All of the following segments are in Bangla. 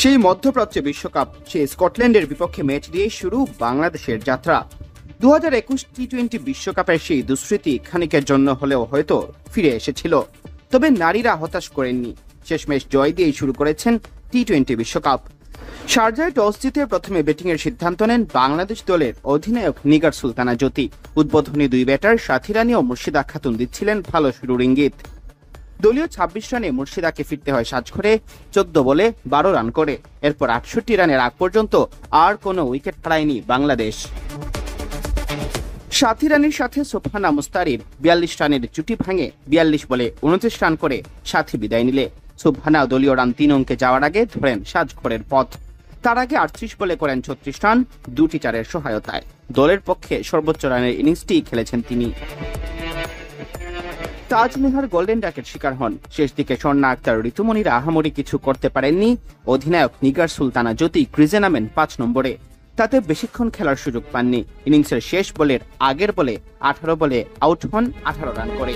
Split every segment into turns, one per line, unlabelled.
সেই মধ্যপ্রাচ্য বিশ্বকাপ সেই স্কটল্যান্ডের বিপক্ষে ম্যাচ দিয়ে শুরু বাংলাদেশের যাত্রা। 2021 টি-20 বিশ্বকাপের সেই দুঃস্মৃতি খানিকের জন্য হলেও হয়তো ফিরে এসেছিল, তবে নারীরা হতাশ করেননি। শেষমেশ জয় দিয়েই শুরু করেছেন টি-20 বিশ্বকাপ। শারজায় টস জিতে প্রথমে ব্যাটিংয়ের সিদ্ধান্ত নেন বাংলাদেশ দলের অধিনায়ক নিগার সুলতানা জ্যোতি। উদ্বোধনী দুই ব্যাটার সাথী রানী ও মুর্শিদা খাতুন দিচ্ছিলেন ভালো শুরুর ইঙ্গিত। দলীয় 26 রানে মুর্শিদাকে ফিরতে হয় সাজঘরে 14 বলে 12 রান করে। এরপর 68 রানের আগ পর্যন্ত আর কোনো উইকেট হারায়নি বাংলাদেশ। সাথী রানীর সাথে সোফানা মুস্তারির 42 রানের জুটি ভাঙে 42 বলে 29 রান করে সাথী বিদায় নিলে সোফানা দলীয় রান 3 অঙ্কে যাওয়ার আগে ধরেন সাজঘরের পথ। তার আগে 38 বলে করেন 36 রান, 2টি চারের সহায়তায়। দলের পক্ষে সর্বোচ্চ রানের ইনিংসটি খেলেছেন তিনি। তাজ নেহার গোল্ডেন ডাকের শিকার হন। শেষ দিকে স্বর্ণা আক্তার ঋতুমণিরা আহামরি কিছু করতে পারেননি। অধিনায়ক নিগার সুলতানা জ্যোতি ক্রিজে নামেন 5 নম্বরে। তাতে বেশিক্ষণ খেলার সুযোগ পাননি। ইনিংসের শেষ বলের আগের বলে 18 বলে আউট হন 18 রান করে।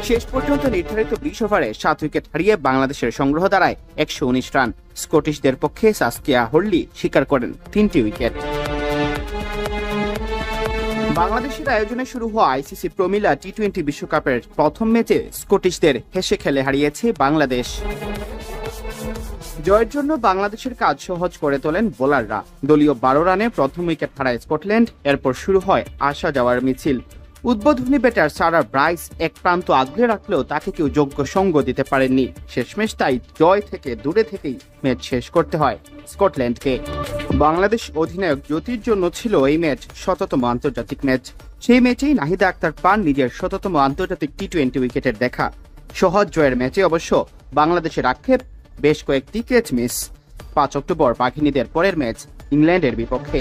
শেষ পর্যন্ত নির্ধারিত 20 ওভারে 7 উইকেট হারিয়ে বাংলাদেশের সংগ্রহ দাঁড়ায় 119 রান। স্কটিশদের পক্ষে সাসকিয়া হরলি শিকার করেন 3টি উইকেট। বাংলাদেশের আয়োজনে শুরু হওয়া আইসিসি প্রমিলা টি-20 বিশ্বকাপের প্রথম ম্যাচে স্কটিশদের হেসে খেলে হারিয়েছে বাংলাদেশ। জয়ের জন্য বাংলাদেশের কাজ সহজ করে তোলেন বোলাররা। দলীয় 12 রানে প্রথম উইকেট হারায় স্কটল্যান্ড। এরপর শুরু হয় আসা যাওয়ার মিছিল। উদ্বোধনী ব্যাটার সারা ব্রাইস এক প্রান্ত আগলে রাখলেও তাকে কেউ যোগ্য সঙ্গ দিতে পারেননি। শেষমেশ তাই জয় থেকে দূরে থেকেই ম্যাচ শেষ করতে হয় স্কটল্যান্ডকে। বাংলাদেশ অধিনায়ক জ্যোতির জন্য ছিল এই ম্যাচ 100তম আন্তর্জাতিক ম্যাচ। সেই ম্যাচেই নাহিদা আক্তার পান নিজের 100তম আন্তর্জাতিক টি-20 উইকেটের দেখা। সহজ জয়ের ম্যাচে অবশ্য বাংলাদেশের আক্ষেপ বেশ কয়েকটি ক্যাচ মিস। 5 অক্টোবর বাঘিনীদের পরের ম্যাচ ইংল্যান্ডের বিপক্ষে।